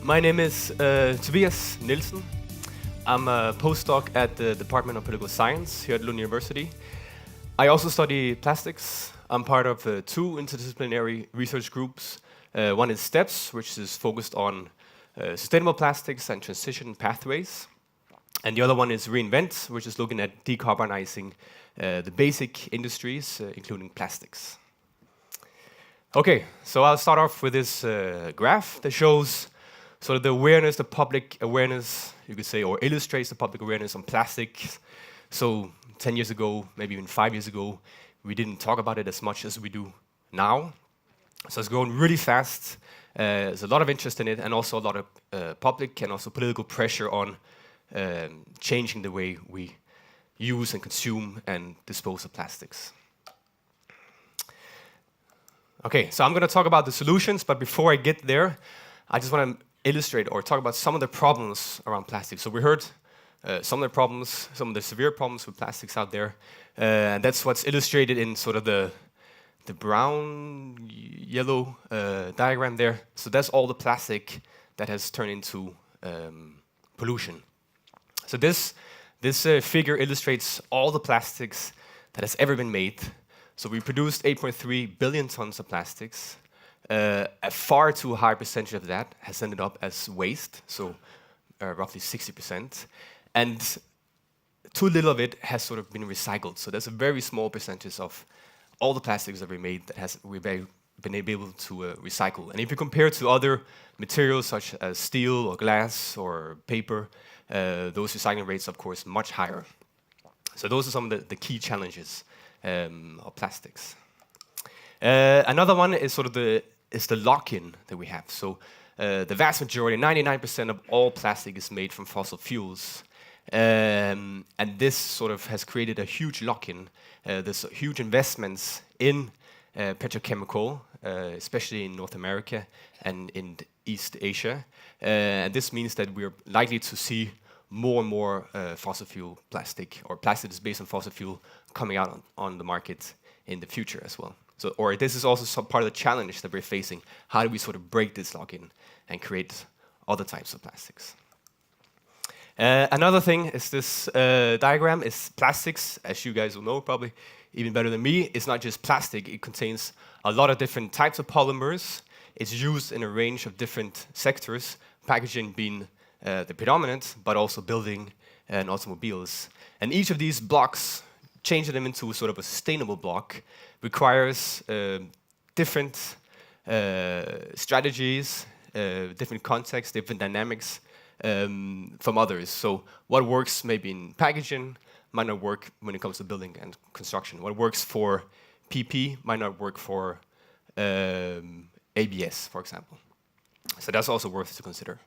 My name is Tobias Nielsen. I'm a postdoc at the Department of Political Science here at Lund University. I also study plastics. I'm part of two interdisciplinary research groups. One is STEPS, which is focused on sustainable plastics and transition pathways. And the other one is Reinvent, which is looking at decarbonizing the basic industries, including plastics. Okay, so I'll start off with this graph that shows sort of the awareness, the public awareness, you could say, or illustrates the public awareness on plastic. So 10 years ago, maybe even 5 years ago, we didn't talk about it as much as we do now. So it's growing really fast. There's a lot of interest in it, and also a lot of public and also political pressure on changing the way we use and consume and dispose of plastics. Okay, so I'm going to talk about the solutions, but before I get there, I just want to illustrate or talk about some of the problems around plastic. So we heard some of the problems, some of the severe problems with plastics out there, and that's what's illustrated in sort of the brown, yellow diagram there. So that's all the plastic that has turned into pollution. So this figure illustrates all the plastics that has ever been made. So we produced 8.3 billion tons of plastics. A far too high percentage of that has ended up as waste, so roughly 60%. And too little of it has sort of been recycled. So there's a very small percentage of all the plastics that we made that we've been able to recycle. And if you compare to other materials such as steel or glass or paper, those recycling rates, of course, much higher. So those are some of the key challenges of plastics. Another one is sort of the lock-in that we have. So the vast majority, 99% of all plastic is made from fossil fuels. And this sort of has created a huge lock-in. There's huge investments in petrochemical, especially in North America and in East Asia. And this means that we're likely to see more and more fossil fuel plastic, or plastic that's based on fossil fuel, coming out on the market in the future as well. So, or this is also some part of the challenge that we're facing. How do we sort of break this lock-in and create other types of plastics? Another thing is this diagram is plastics, as you guys will know probably even better than me. It's not just plastic, it contains a lot of different types of polymers. It's used in a range of different sectors, packaging being the predominant, but also building and automobiles. And each of these blocks, changing them into sort of a sustainable block, requires different strategies, different contexts, different dynamics from others. So what works maybe in packaging might not work when it comes to building and construction. What works for PP might not work for ABS, for example. So that's also worth to consider.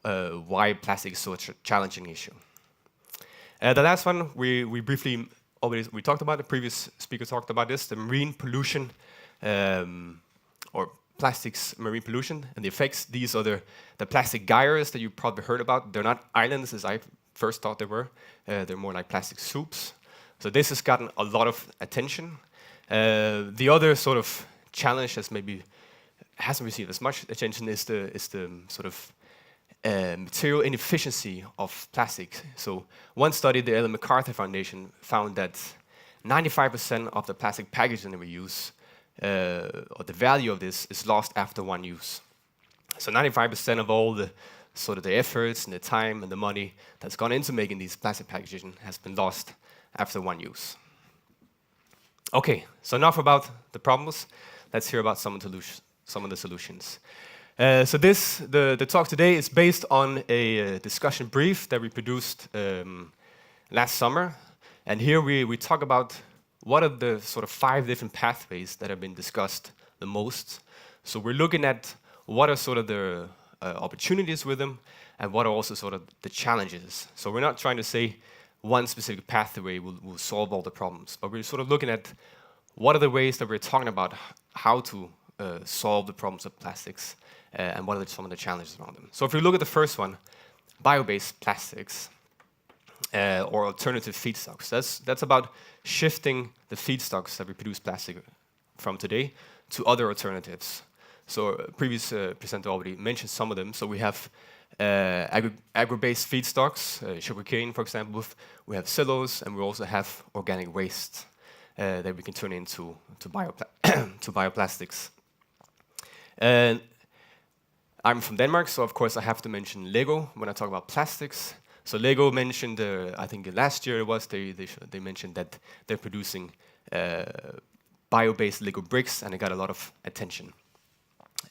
Why plastic is such a challenging issue. The last one we briefly we talked about, the previous speaker talked about this, the marine pollution, or plastics marine pollution, and the effects. These are the plastic gyres that you probably heard about. They're not islands as I first thought they were. They're more like plastic soups. So this has gotten a lot of attention. The other sort of challenge that maybe hasn't received as much attention is the sort of material inefficiency of plastic. So one study, the Ellen MacArthur Foundation, found that 95% of the plastic packaging that we use, or the value of this, is lost after one use. So 95% of all the sort of the efforts and the time and the money that's gone into making these plastic packaging has been lost after one use. Okay, so enough about the problems. Let's hear about some of the solutions. So the talk today is based on a discussion brief that we produced last summer. And here we talk about what are the sort of 5 different pathways that have been discussed the most. So we're looking at what are sort of the opportunities with them, and what are also sort of the challenges. So we're not trying to say one specific pathway will solve all the problems, but we're sort of looking at what are the ways that we're talking about how to solve the problems of plastics, and what are some of the challenges around them. So if you look at the first one, bio-based plastics, or alternative feedstocks. That's about shifting the feedstocks that we produce plastic from today to other alternatives. So previous presenter already mentioned some of them. So we have agro-based feedstocks, sugarcane, for example. We have cellulose, and we also have organic waste that we can turn into to bioplastics. And I'm from Denmark, so of course I have to mention Lego when I talk about plastics. So Lego mentioned, I think last year it was, they mentioned that they're producing bio-based Lego bricks, and it got a lot of attention.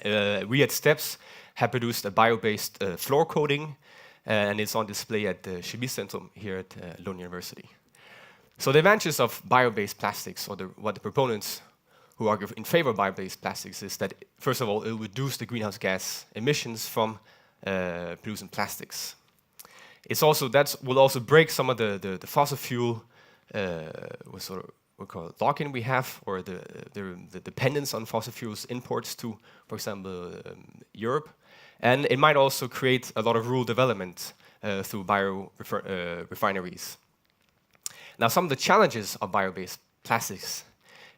We at Steps have produced a bio-based floor coating, and it's on display at the Chemiecentrum here at Lund University. So the advantages of bio-based plastics, or what the proponents who argue in favor of bio-based plastics, is that, first of all, it will reduce the greenhouse gas emissions from producing plastics. That will also break some of the fossil fuel lock-in we have, or the dependence on fossil fuels imports to, for example, Europe. And it might also create a lot of rural development through refineries. Now, some of the challenges of bio-based plastics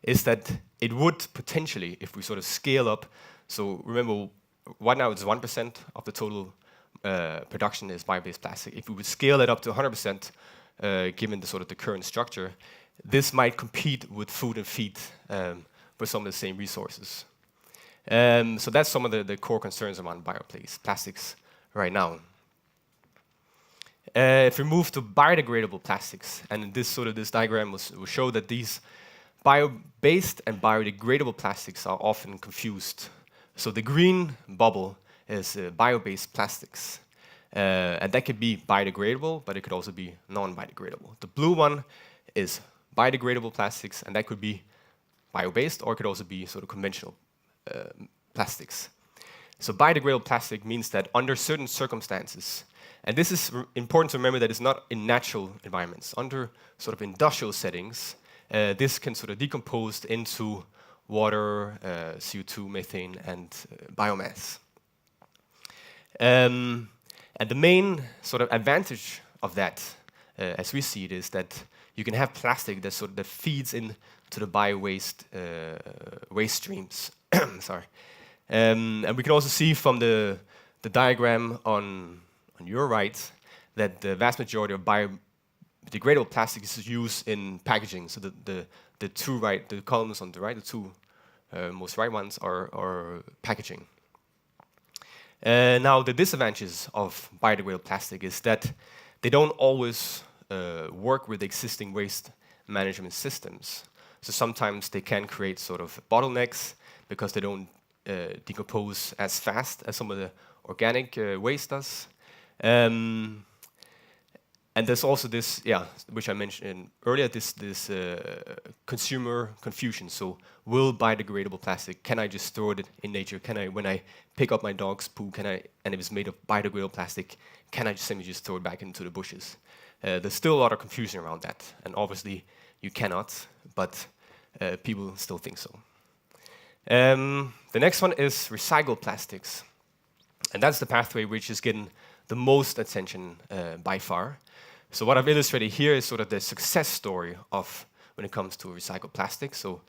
is that it would potentially, if we sort of scale up, so remember, right now it's 1% of the total production is bio-based plastic. If we would scale it up to 100%, given the current structure, this might compete with food and feed for some of the same resources. So that's some of the core concerns around bioplastics right now. If we move to biodegradable plastics, and this diagram will show that these bio-based and biodegradable plastics are often confused. So the green bubble is bio-based plastics. And that could be biodegradable, but it could also be non-biodegradable. The blue one is biodegradable plastics, and that could be bio-based, or it could also be conventional plastics. So biodegradable plastic means that under certain circumstances, and this is important to remember that it's not in natural environments, under industrial settings, this can decompose into water, CO2, methane, and biomass. And the main advantage of that, as we see it, is that you can have plastic that feeds into the bio-waste waste streams. Sorry. And we can also see from the diagram on your right that the vast majority of biodegradable plastic is used in packaging. So the columns on the right, the two most right ones are packaging. Now the disadvantages of biodegradable plastic is that they don't always work with existing waste management systems. So sometimes they can create bottlenecks because they don't decompose as fast as some of the organic waste does. And there's also this, which I mentioned earlier, this consumer confusion. So will biodegradable plastic, can I just throw it in nature? Can I, when I pick up my dog's poo, and if it's made of biodegradable plastic, can I simply just throw it back into the bushes? There's still a lot of confusion around that. And obviously you cannot, but people still think so. The next one is recycled plastics. And that's the pathway which is getting the most attention by far. So what I've illustrated here is the success story of when it comes to recycled plastic. So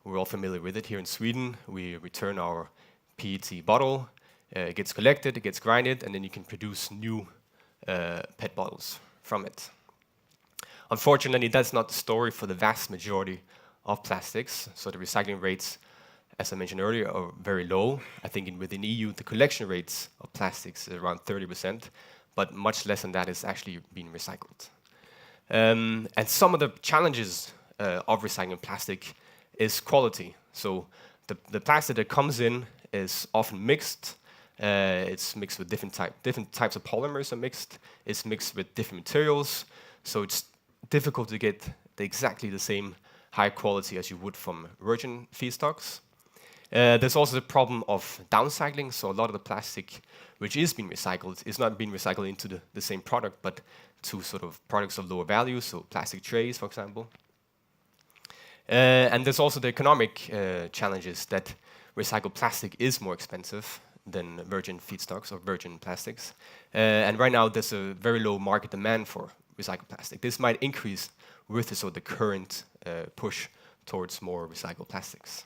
we're all familiar with it here in Sweden. We return our PET bottle, it gets collected, it gets grinded, and then you can produce new PET bottles from it. Unfortunately, that's not the story for the vast majority of plastics. So the recycling rates, as I mentioned earlier, are very low. I think within EU, the collection rates of plastics is around 30%, but much less than that is actually being recycled. And some of the challenges of recycling plastic is quality. So the plastic that comes in is often mixed. It's mixed with different types of polymers are mixed. It's mixed with different materials. So it's difficult to get exactly the same high quality as you would from virgin feedstocks. There's also the problem of downcycling. So a lot of the plastic which is being recycled is not being recycled into the same product, but to products of lower value, so plastic trays, for example. And there's also the economic challenges that recycled plastic is more expensive than virgin feedstocks or virgin plastics. And right now there's a very low market demand for recycled plastic. This might increase with the current push towards more recycled plastics.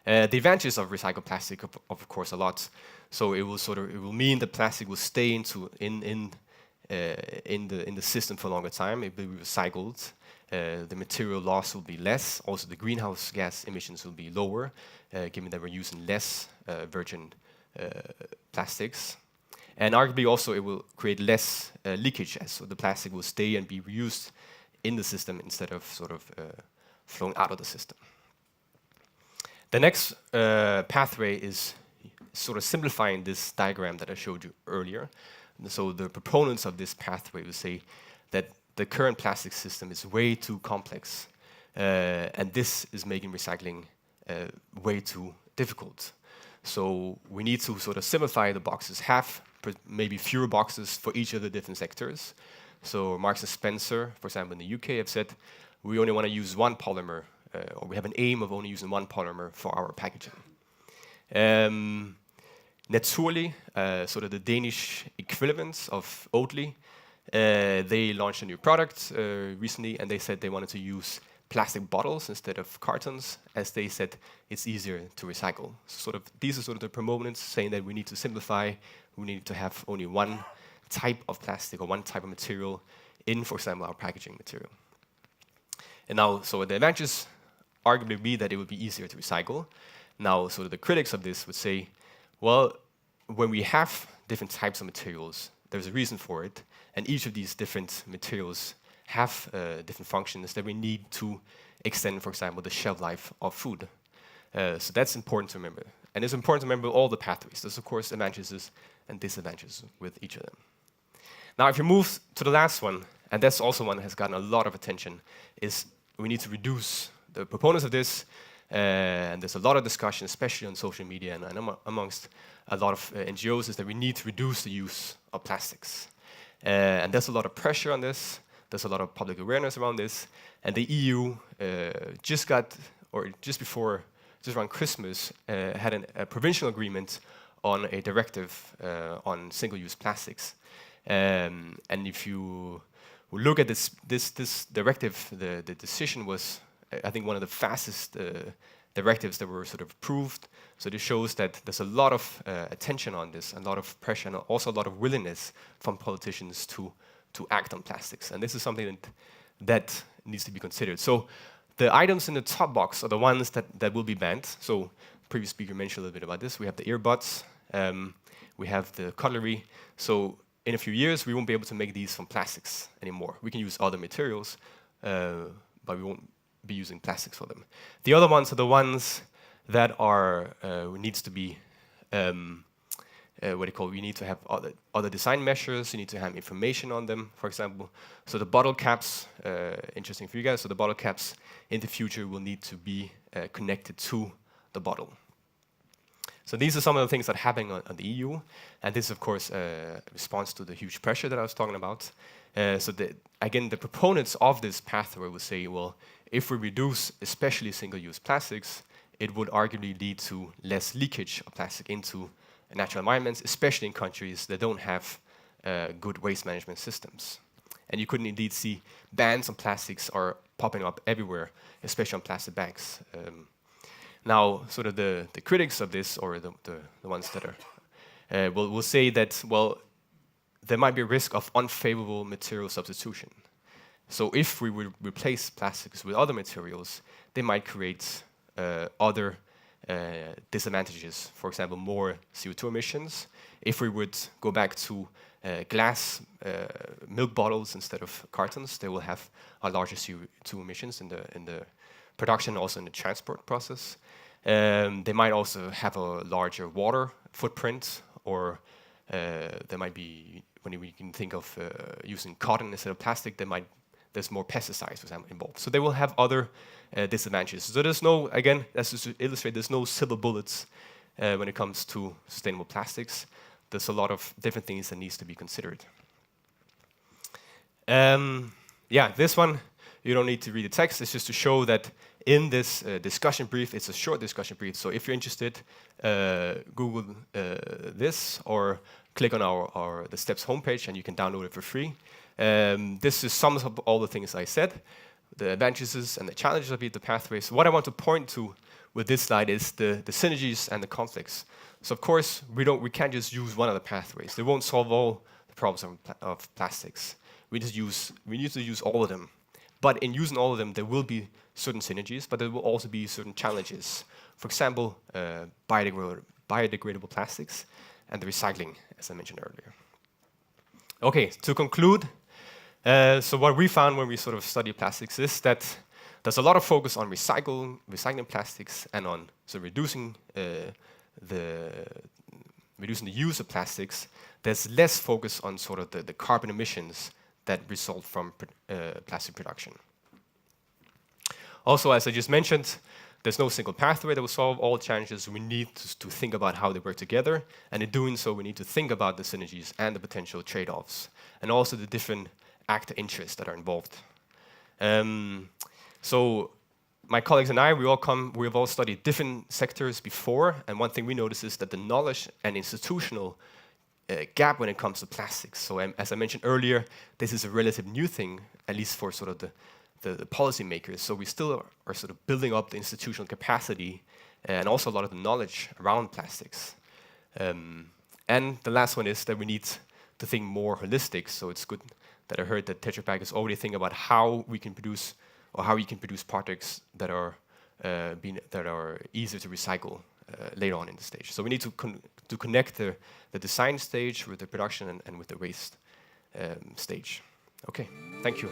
The advantages of recycled plastic, of course, a lot. So it will mean the plastic will stay in the system for a longer time. It will be recycled. The material loss will be less. Also, the greenhouse gas emissions will be lower, given that we're using less virgin plastics. And arguably also it will create less leakage, so the plastic will stay and be reused in the system instead of flowing out of the system. The next pathway is sort of simplifying this diagram that I showed you earlier. And so the proponents of this pathway will say that the current plastic system is way too complex, and this is making recycling way too difficult. So we need to sort of simplify the boxes, have maybe fewer boxes for each of the different sectors. So Marks and Spencer, for example, in the UK have said we only want to use one polymer, or we have an aim of only using one polymer for our packaging. Naturally, sort of the Danish equivalent of Oatly, they launched a new product recently, and they said they wanted to use plastic bottles instead of cartons, as they said it's easier to recycle. So these are sort of the proponents saying that we need to simplify, we need to have only one type of plastic or one type of material in, for example, our packaging material. And now, so the advantages arguably be that it would be easier to recycle. Now, sort of the critics of this would say, well, when we have different types of materials, there's a reason for it, and each of these different materials have different functions that we need to extend, for example, the shelf life of food. So that's important to remember. And it's important to remember all the pathways. There's, of course, advantages and disadvantages with each of them. Now, if you move to the last one, and that's also one that has gotten a lot of attention, is we need to reduce the proponents of this, and there's a lot of discussion, especially on social media and amongst a lot of NGOs, is that we need to reduce the use of plastics. And there's a lot of pressure on this. There's a lot of public awareness around this. And the EU just around Christmas, had a provincial agreement on a directive on single-use plastics. And if you look at this directive, the decision was, I think, one of the fastest directives that were sort of approved. So this shows that there's a lot of attention on this, a lot of pressure, and also a lot of willingness from politicians to act on plastics. And this is something that needs to be considered. So the items in the top box are the ones that will be banned. So previous speaker mentioned a little bit about this. We have the earbuds, we have the cutlery. So in a few years, we won't be able to make these from plastics anymore. We can use other materials, but we won't be using plastics for them. The other ones are the ones that needs to be you need to have other design measures, you need to have information on them, for example. So the bottle caps, interesting for you guys, so the bottle caps in the future will need to be connected to the bottle. So these are some of the things that are happening on the EU, and this, of course, responds to the huge pressure that I was talking about. Again, the proponents of this pathway will say, well, if we reduce especially single-use plastics, it would arguably lead to less leakage of plastic into natural environments, especially in countries that don't have good waste management systems. And you could indeed see bans on plastics are popping up everywhere, especially on plastic bags. Now, sort of the critics of this, or the ones that are, will say that, well, there might be a risk of unfavorable material substitution. So if we would replace plastics with other materials, they might create other disadvantages. For example, more CO2 emissions. If we would go back to glass milk bottles instead of cartons, they will have a larger CO2 emissions in the production, also in the transport process. They might also have a larger water footprint, or there might be, when we can think of using cotton instead of plastic, there's more pesticides, for example, involved. So they will have other disadvantages. So there's no, again, that's just to illustrate, there's no silver bullets when it comes to sustainable plastics. There's a lot of different things that needs to be considered. This one, you don't need to read the text. It's just to show that in this discussion brief, it's a short discussion brief. So if you're interested, Google this or click on the STEPS homepage and you can download it for free. This is sums up all the things I said. the advantages and the challenges of the pathways. What I want to point to with this slide is the synergies and the conflicts. So of course, we can't just use one of the pathways. They won't solve all the problems of plastics. We need to use all of them. But in using all of them, there will be certain synergies, but there will also be certain challenges. For example, biodegradable plastics and the recycling, as I mentioned earlier. Okay, to conclude, so what we found when we sort of study plastics is that there's a lot of focus on recycling plastics and on reducing the use of plastics. There's less focus on sort of the carbon emissions that result from plastic production. Also, as I just mentioned, there's no single pathway that will solve all challenges. We need to think about how they work together, and in doing so, we need to think about the synergies and the potential trade-offs, and also the different actor interests that are involved. So my colleagues and I, we've all studied different sectors before, and one thing we notice is that the knowledge and institutional gap when it comes to plastics. So as I mentioned earlier, this is a relative new thing, at least for sort of the policymakers. So we still are sort of building up the institutional capacity and also a lot of the knowledge around plastics. And the last one is that we need to think more holistic. So it's good that I heard that Tetra Pak is already thinking about how we can produce, or how you can produce products that are easier to recycle later on in the stage. So we need to connect the design stage with the production and with the waste stage. Okay, thank you.